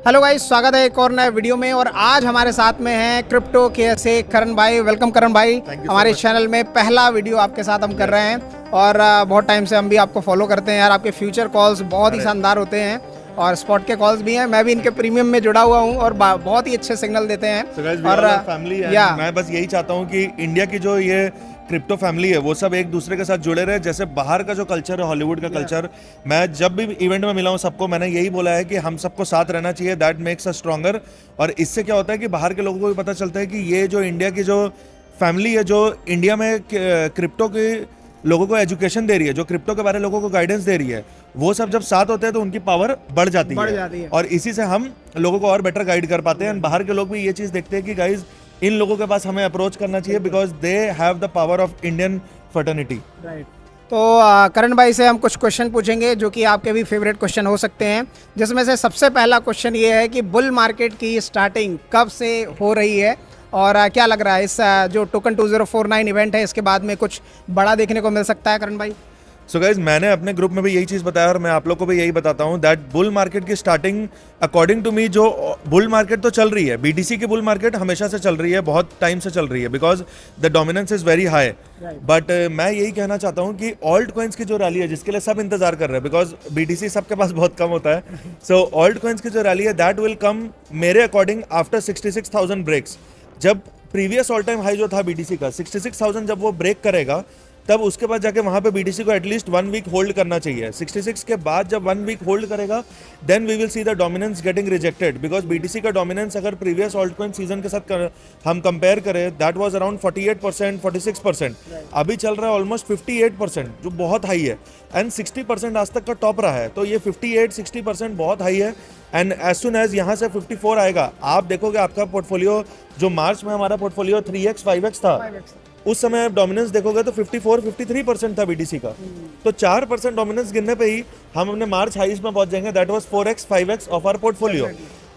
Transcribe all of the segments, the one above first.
Hello guys, स्वागत है एक और नए वीडियो में। और आज हमारे साथ में हैं क्रिप्टो के से करण भाई। वेलकम करण भाई, हमारे चैनल में पहला वीडियो आपके साथ हम कर रहे हैं। और बहुत टाइम से हम भी आपको फॉलो करते हैं यार। आपके फ्यूचर कॉल्स बहुत ही शानदार होते हैं और स्पॉट के कॉल्स भी हैं। मैं भी इनके प्रीमियम में जुड़ा हुआ हूँ और बहुत ही अच्छे सिग्नल देते हैं। और फैमिली मैं बस यही चाहता हूँ कि इंडिया की जो ये क्रिप्टो फैमिली है वो सब एक दूसरे के साथ जुड़े रहे। जैसे बाहर का जो कल्चर है, हॉलीवुड का कल्चर, मैं जब भी इवेंट में मिला हूँ सबको मैंने यही बोला है कि हम सबको साथ रहना चाहिए। That makes us stronger. और इससे क्या होता है कि बाहर के लोगों को भी पता चलता है कि ये जो इंडिया की जो फैमिली है, जो इंडिया में क्रिप्टो के लोगों को एजुकेशन दे रही है, जो क्रिप्टो के बारे में लोगों को गाइडेंस दे रही है, वो सब जब साथ होते हैं तो उनकी पावर बढ़ जाती है। और इसी से हम लोगों को और बेटर गाइड कर पाते हैं। बाहर के लोग भी ये चीज देखते हैं कि गाइज इन लोगों के पास हमें अप्रोच करना चाहिए because they have the power of Indian fraternity. Right. तो करण भाई से हम कुछ क्वेश्चन पूछेंगे जो कि आपके भी फेवरेट क्वेश्चन हो सकते हैं, जिसमें से सबसे पहला क्वेश्चन ये है कि बुल मार्केट की स्टार्टिंग कब से हो रही है और क्या लग रहा है इस जो टोकन 2049 इवेंट है इसके बाद में कुछ बड़ा देखने को मिल सकता है करण भाई? सो गाइज मैंने अपने ग्रुप में भी यही चीज बताया और मैं आप लोग को भी यही बताता हूँ दैट बुल मार्केट की स्टार्टिंग अकॉर्डिंग टू मी, जो बुल मार्केट तो चल रही है, बीटीसी की बुल मार्केट हमेशा से चल रही है, बहुत टाइम से चल रही है because the dominance is very high. But मैं यही कहना चाहता हूँ कि ऑल्ट कॉइन्स की जो रैली है जिसके लिए सब इंतजार कर रहे हैं, बिकॉज बीटीसी सबके पास बहुत कम होता है, सो ऑल्ट कॉइन्स की जो रैली है दैट विल कम मेरे अकॉर्डिंग आफ्टर 66,000 ब्रेक्स। जब प्रीवियस ऑल टाइम हाई जो था बीटीसी का 66,000 जब वो ब्रेक करेगा तब उसके बाद जाके वहां पे बीटीसी को एटलीस्ट 1 वीक होल्ड करना चाहिए। 66 के बाद जब 1 वीक होल्ड करेगा then we will see the dominance getting rejected because BTC का डोमिनेंस अगर प्रीवियस ऑल्ट कॉइन सीजन के साथ हम कंपेयर करें दैट वाज अराउंड 48%, 46%। अभी चल रहा है ऑलमोस्ट 58%, जो बहुत हाई है। एंड 60% आज तक का टॉप रहा है, तो ये 58-60% बहुत हाई है। एंड एज सुन एज यहाँ से 54 आएगा, आप देखोगे आपका पोर्टफोलियो जो मार्च में हमारा पोर्टफोलियो 3x 5x था, उस समय आप डोमिनेंस देखोगे तो 54-53% था बीटीसी का। तो 4% डोमिनेंस गिरने पे ही हम अपने मार्च हाइस में पहुंच जाएंगे। That was 4x 5x of our portfolio.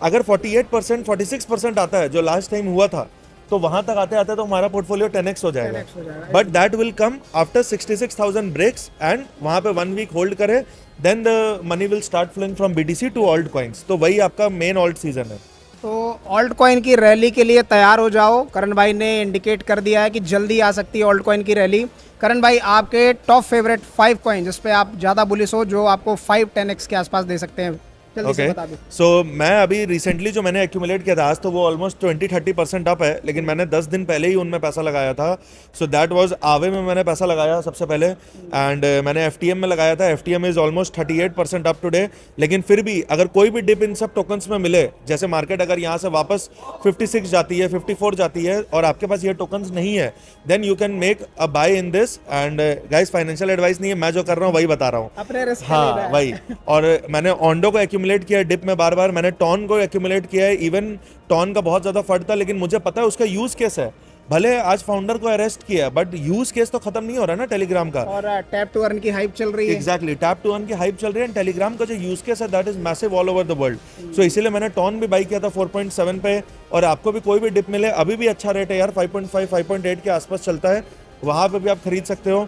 अगर 48% 46% आता है जो लास्ट टाइम हुआ था, तो वहां तक आते आते तो हमारा पोर्टफोलियो 10x हो जाएगा। But that will come after 66,000 breaks and वहां पे 1 वीक होल्ड करे, then the money will start flowing from BTC to altcoins. तो वही आपका मेन ऑल्ट सीजन है। तो ऑल्ट कॉइन की रैली के लिए तैयार हो जाओ। करण भाई ने इंडिकेट कर दिया है कि जल्दी आ सकती है ऑल्ट कॉइन की रैली। करण भाई, आपके टॉप फेवरेट 5 कॉइन जिस पे आप ज़्यादा बुलिश हो, जो आपको 5-10x के आसपास दे सकते हैं, ओके। सो मैं अभी रिसेंटली जो मैंने एक्यूमुलेट किया था, आज तो वो ऑलमोस्ट 20-30% अप है, लेकिन मैंने 10 दिन पहले ही उनमें पैसा लगाया था। सो दैट वाज आवे में मैंने पैसा लगाया सबसे पहले, एंड मैंने एफटीएम में लगाया था। FTM is almost 38% up today. लेकिन फिर भी अगर कोई भी डिप इन सब टोकन्स में मिले, जैसे मार्केट अगर यहाँ से वापस 56 जाती है, 54 जाती है और आपके पास ये टोकन्स नहीं है, then you can make a buy in this. And guys, financial advice नहीं है, मैं जो कर रहा हूँ वही बता रहा हूँ, अपने रिस्क हाँ वही। और मैंने ऑन्डो को एक्यूमुलेट किया है डिप में बार बार, मैंने टॉन को एक्यूमुलेट किया है। इवन टॉन का बहुत ज्यादा फट था, लेकिन मुझे पता है उसका यूज केस है। भले आज फाउंडर को अरेस्ट किया, बट यूज केस तो खत्म नहीं हो रहा ना टेलीग्राम का। और टैप टू अर्न की हाइप चल रही है। एग्जैक्टली, टैप टू अर्न की हाइप चल रही है। टेलीग्राम का जो यूज केस है that is massive all over the world. So इसीलिए मैंने टॉन भी बाई किया था 4.7 पे। और आपको भी कोई भी डिप मिले, अभी भी अच्छा रेट है यार, 5.5 5.8 के आसपास चलता है, वहां पे भी आप खरीद सकते हो।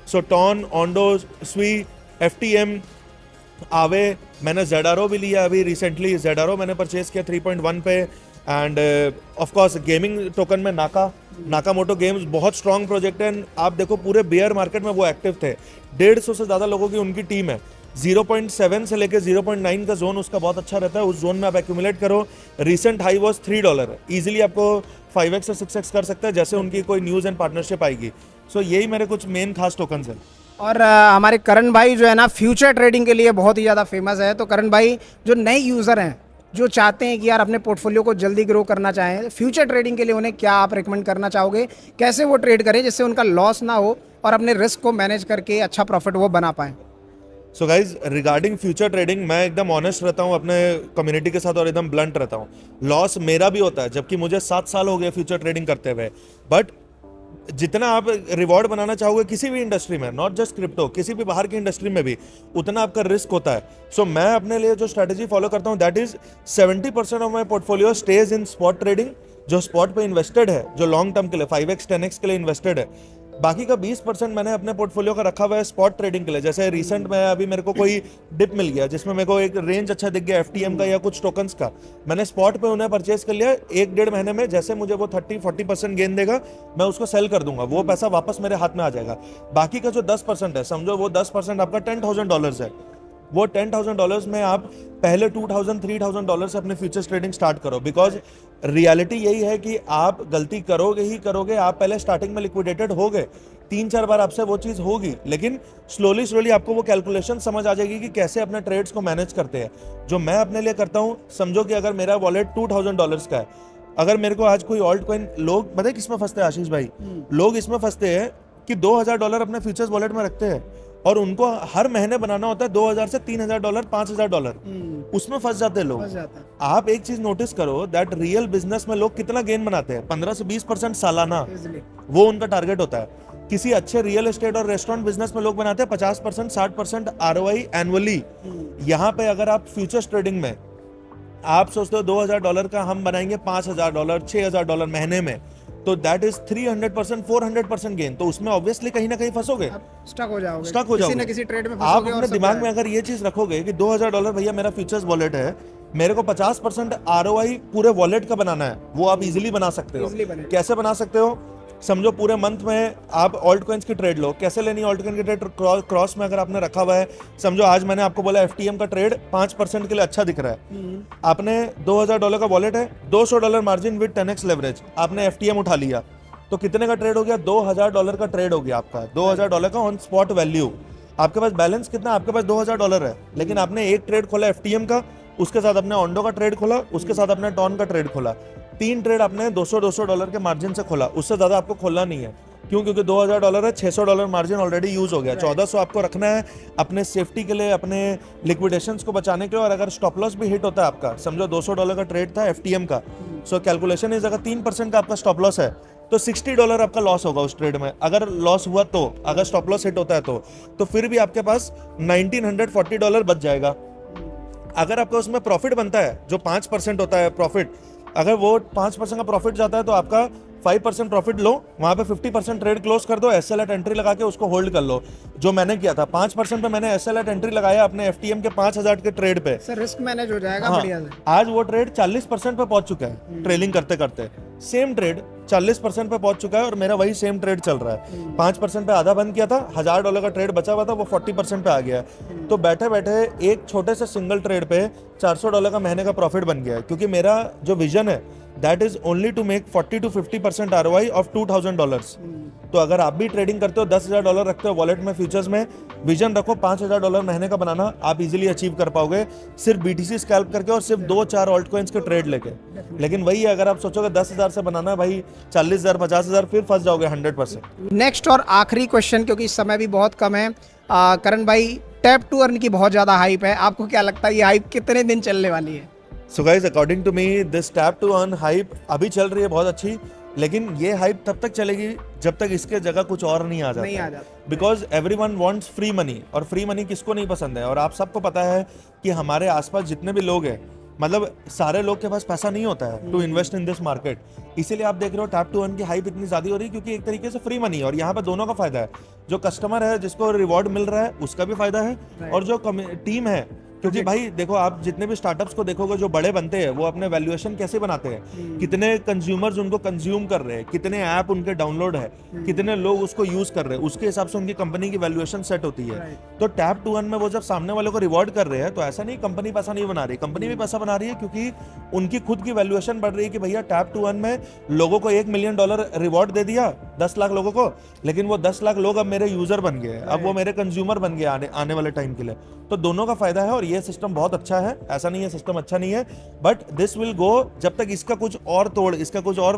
सो टॉन, ऑन्डो, स्वी, एफटीएम, आवे, मैंने जेडारो भी लिया अभी रिसेंटली। जेडारो मैंने परचेज किया 3.1 पे। End of course gaming token में नाकामोटो गेम्स बहुत स्ट्रॉन्ग प्रोजेक्ट है। आप देखो पूरे बेयर मार्केट में वो एक्टिव थे, 150 से ज़्यादा लोगों की उनकी टीम है। 0.7 से लेकर 0.9 का जोन उसका बहुत अच्छा रहता है, उस जोन में आप एक्यूमुलेट करो। रिसेंट हाई वॉज $3, ईजिली आपको 5x से 6x कर सकता है जैसे उनकी कोई न्यूज़ एंड पार्टनरशिप आएगी। सो यही मेरे कुछ मेन खास टोकन्स हैं। और हमारे करण भाई जो है ना, फ्यूचर ट्रेडिंग के लिए बहुत ही ज़्यादा फेमस है। तो करण भाई, जो नए यूज़र हैं जो चाहते हैं कि यार अपने पोर्टफोलियो को जल्दी ग्रो करना चाहें, फ्यूचर ट्रेडिंग के लिए उन्हें क्या आप रिकमेंड करना चाहोगे? कैसे वो ट्रेड करें जिससे उनका लॉस ना हो और अपने रिस्क को मैनेज करके अच्छा प्रॉफिट वो बना पाएँ? So guys, regarding future trading मैं एकदम ऑनेस्ट रहता हूँ अपने कम्युनिटी के साथ और एकदम ब्लंट रहता हूँ। लॉस मेरा भी होता है, जबकि मुझे 7 साल हो गए फ्यूचर ट्रेडिंग करते हुए। बट जितना आप रिवॉर्ड बनाना चाहोगे किसी भी इंडस्ट्री में, नॉट जस्ट क्रिप्टो, किसी भी बाहर की इंडस्ट्री में भी, उतना आपका रिस्क होता है। सो मैं अपने लिए जो स्ट्रेटेजी फॉलो करता हूँ that is 70% of my portfolio stage in spot trading, जो स्पॉट पे इन्वेस्टेड है, जो लॉन्ग टर्म के लिए 5x 10x के लिए इन्वेस्टेड है। बाकी का 20% मैंने अपने पोर्टफोलियो का रखा हुआ है स्पॉट ट्रेडिंग के लिए। जैसे रिसेंट में अभी मेरे को कोई डिप मिल गया जिसमें मेरे को एक रेंज अच्छा दिख गया एफटीएम का या कुछ टोकन्स का, मैंने स्पॉट पे उन्हें परचेज कर लिया। 1-1.5 महीने में जैसे मुझे वो 30-40% गेन देगा, मैं उसको सेल कर दूंगा, वो पैसा वापस मेरे हाथ में आ जाएगा। बाकी का जो 10% है, समझो वो 10% आपका $10,000 है, वो $10,000 में आप पहले $2,000-3,000 से अपने फ्यूचर्स ट्रेडिंग स्टार्ट करो। बिकॉज रियलिटी यही है कि आप गलती करोगे ही करोगे। आप पहले स्टार्टिंग में लिक्विडेटेड हो गए, 3-4 बार आपसे वो चीज़ होगी, लेकिन स्लोली आपको वो कैलकुलेशन समझ आ जाएगी कि कैसे अपने ट्रेड्स को मैनेज करते हैं। जो मैं अपने लिए करता हूँ, समझो कि अगर मेरा वॉलेट $2,000 का है, अगर मेरे को आज कोई ऑल्ट कॉइन, लोग पता है किसमें फंसते हैं आशीष भाई, लोग इसमें फंसते हैं कि $2,000 अपने फ्यूचर्स वॉलेट में रखते हैं और उनको हर महीने बनाना होता है $2,000 से $3,000, $5,000, उसमें फंस जाते हैं लोग। आप एक चीज नोटिस करो, दैट रियल बिजनेस में लोग कितना गेन बनाते हैं, 15 से 20% सालाना, वो उनका टारगेट होता है। किसी अच्छे रियल एस्टेट और रेस्टोरेंट बिजनेस में लोग बनाते हैं 50%, 60% ROI एनुअली। यहाँ पे अगर आप फ्यूचर्स ट्रेडिंग में आप सोचते हो $2,000 का हम बनाएंगे $5,000, $6,000 महीने में, तो दैट इज 300%, 400% गेन। तो उसमें ऑब्वियसली कहीं ना कहीं फंसोगे, स्टक हो जाओगे, किसी न किसी ट्रेड में आप अपने दिमाग में अगर ये चीज रखोगे कि $2,000 भैया मेरा फ्यूचर्स वॉलेट है, मेरे को 50% ROI पूरे वॉलेट का बनाना है, वो आप इजीली बना सकते हो। कैसे बना सकते हो? समझो पूरे मंथ में आप ऑल्ट कॉइन्स की ट्रेड लो। कैसे लेनी है ऑल्ट कॉइन की ट्रेड? क्रॉस में अगर आपने रखा हुआ है, समझो आज मैंने आपको बोला एफटीएम का ट्रेड 5% के लिए अच्छा दिख रहा है, आपने $2,000 का वॉलेट है, $200 मार्जिन विद 10x लेवरेज, आपने एफटीएम उठा लिया, तो कितने का ट्रेड हो गया? $2,000 का ट्रेड हो गया आपका, $2,000 का ऑन स्पॉट वैल्यू। आपके पास बैलेंस कितना? आपके पास $2,000 है, लेकिन आपने एक ट्रेड खोला एफटीएम का, उसके साथ अपने ऑन्डो का ट्रेड खोला, उसके साथ अपने टॉन का ट्रेड खोला, 3 ट्रेड आपने $200 के मार्जिन से खोला, उससे ज्यादा आपको खोलना नहीं है। क्यों? क्योंकि $2,000 है, $600 मार्जिन ऑलरेडी यूज हो गया, 1400 आपको रखना है अपने सेफ्टी के लिए, अपने लिक्विडेशंस को बचाने के लिए। और अगर स्टॉप लॉस भी हिट होता है आपका, समझो $200 का ट्रेड था एफटीएम का, सो कैलकुलेशन इज अगर 3% का आपका स्टॉप लॉस है तो $60 आपका लॉस होगा उस ट्रेड में, अगर लॉस हुआ तो, अगर स्टॉप लॉस हिट होता है तो फिर भी आपके पास $1,940 बच जाएगा। अगर आपका उसमें प्रॉफिट बनता है, जो 5% होता है प्रॉफिट, अगर वो 5% का प्रॉफिट जाता है तो आपका 5% प्रॉफिट लो, वहां पे 50% ट्रेड क्लोज कर दो, एसएल एट एंट्री लगा के उसको होल्ड कर लो। जो मैंने किया था 5% पे मैंने एसएल एट एंट्री लगाया अपने एफटीएम के 5,000 के ट्रेड पे, सर रिस्क मैनेज हो जाएगा। हाँ, बढ़िया से। आज वो ट्रेड 40% पे पहुंच चुका है, ट्रेलिंग करते करते सेम ट्रेड 40% पे पहुंच चुका है और मेरा वही सेम ट्रेड चल रहा है। 5% पे आधा बंद किया था, $1,000 का ट्रेड बचा हुआ था, वो 40% पे आ गया है। तो बैठे बैठे एक छोटे से सिंगल ट्रेड पे $400 का महीने का प्रॉफिट बन गया है, क्योंकि मेरा जो विजन है that is only to make 40 to 50% ROI of $2,000। तो अगर आप भी ट्रेडिंग करते हो, $10,000 रखते हो वॉलेट में फ्यूचर्स में, विजन रखो $5,000 महीने का बनाना, आप इजीली अचीव कर पाओगे सिर्फ BTC स्कैल्प करके और सिर्फ 2-4 ऑल्ट कॉइन्स के ट्रेड लेके। लेकिन वही है, अगर आप सोचोगे 10,000 से बनाना है भाई, 40,000 50,000, फिर फंस जाओगे 100%। नेक्स्ट और आखिरी क्वेश्चन, क्योंकि समय भी बहुत कम है, करण भाई, टैप टू अर्न की बहुत ज्यादा हाइप है, आपको क्या लगता है ये हाइप कितने दिन चलने वाली है? So guys, according to me this tap to earn hype अभी चल रही है बहुत अच्छी, लेकिन ये हाइप तब तक चलेगी जब तक इसके जगह कुछ और नहीं आ जाता। Because everyone wants free money, और फ्री मनी किसको नहीं पसंद है। और आप सबको पता है कि हमारे आसपास जितने भी लोग हैं, मतलब सारे लोग के पास पैसा नहीं होता है to invest in this market. इसीलिए आप देख रहे हो टैप टू अर्न की हाइप इतनी ज्यादा हो रही है, क्योंकि एक तरीके से फ्री मनी है और यहाँ पे दोनों का फायदा है। जो कस्टमर है जिसको रिवॉर्ड मिल रहा है उसका भी फायदा है, और जो टीम है, क्योंकि भाई देखो, आप जितने भी स्टार्टअप्स को देखोगे जो बड़े बनते हैं, वो अपने वैल्यूएशन कैसे बनाते हैं, कितने कंज्यूमर्स उनको कंज्यूम कर रहे हैं, कितने ऐप उनके डाउनलोड है, कितने लोग उसको यूज कर रहे हैं, उसके हिसाब से उनकी कंपनी की वैल्यूएशन सेट होती है। तो टैप टू अर्न में वो जब सामने वाले को रिवॉर्ड कर रहे हैं, तो ऐसा नहीं कंपनी पैसा नहीं बना रही, कंपनी भी पैसा बना रही है, क्योंकि उनकी खुद की वैल्यूएशन बढ़ रही है कि भैया टैप टू अर्न में लोगों को $1 मिलियन रिवॉर्ड दे दिया 10 लाख लोगों को, लेकिन वो 10 लाख लोग अब मेरे यूजर बन गए, अब वो मेरे कंज्यूमर बन गए आने वाले टाइम के लिए। तो दोनों का फायदा है और ये सिस्टम बहुत अच्छा है, ऐसा नहीं है सिस्टम अच्छा नहीं है, बट दिस विल गो जब तक इसका कुछ और तोड़, इसका कुछ और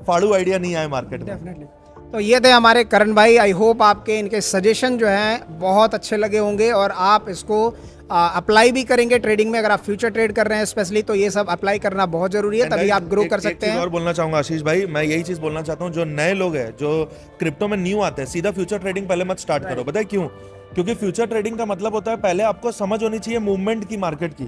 फाड़ू आइडिया नहीं आए मार्केट में। तो ये थे हमारे करण भाई। आई होप आपके इनके सजेशन जो हैं बहुत अच्छे लगे होंगे और आप इसको अप्लाई भी करेंगे ट्रेडिंग में। अगर आप फ्यूचर ट्रेड कर रहे हैं स्पेशली, तो ये सब अप्लाई करना बहुत जरूरी है, तभी आप ग्रो कर सकते हैं। और बोलना चाहूंगा आशीष भाई, मैं यही चीज बोलना चाहता हूँ, जो नए लोग हैं जो क्रिप्टो में न्यू आते हैं, सीधा फ्यूचर ट्रेडिंग पहले मत स्टार्ट करो। पता है क्यों? क्योंकि फ्यूचर ट्रेडिंग का मतलब होता है पहले आपको समझ होनी चाहिए मूवमेंट की, मार्केट की,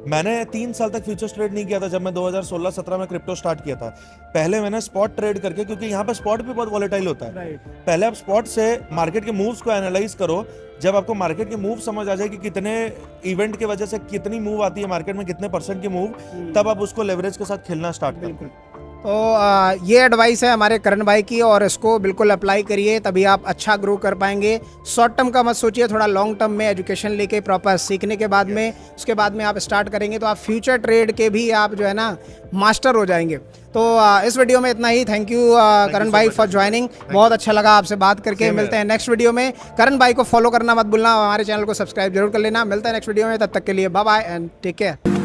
मैंने 3 साल तक फ्यूचर्स ट्रेड नहीं किया था जब मैं 2016-17 में क्रिप्टो स्टार्ट किया था। पहले मैंने स्पॉट ट्रेड करके, क्योंकि यहाँ पे स्पॉट भी बहुत वॉलेटाइल होता है। पहले आप स्पॉट से मार्केट के मूव्स को एनालाइज करो। जब आपको मार्केट के मूव समझ आ जाए कि कितने इवेंट की वजह से कितनी मूव आती है मार्केट में, कितने % की मूव, तब आप उसको लेवरेज के साथ खेलना स्टार्ट करो। तो ये एडवाइस है हमारे करण भाई की, और इसको बिल्कुल अप्लाई करिए, तभी आप अच्छा ग्रो कर पाएंगे। शॉर्ट टर्म का मत सोचिए, थोड़ा लॉन्ग टर्म में एजुकेशन लेके प्रॉपर सीखने के बाद में, उसके बाद में आप स्टार्ट करेंगे तो आप फ्यूचर ट्रेड के भी आप जो है ना मास्टर हो जाएंगे। तो इस वीडियो में इतना ही। थैंक यू करण भाई फॉर ज्वाइनिंग। बहुत अच्छा लगा आपसे बात करके। मिलते हैं नेक्स्ट वीडियो में। करण भाई को फॉलो करना मत भूलना, हमारे चैनल को सब्सक्राइब जरूर कर लेना। मिलते हैं नेक्स्ट वीडियो में, तब तक के लिए bye bye and take care.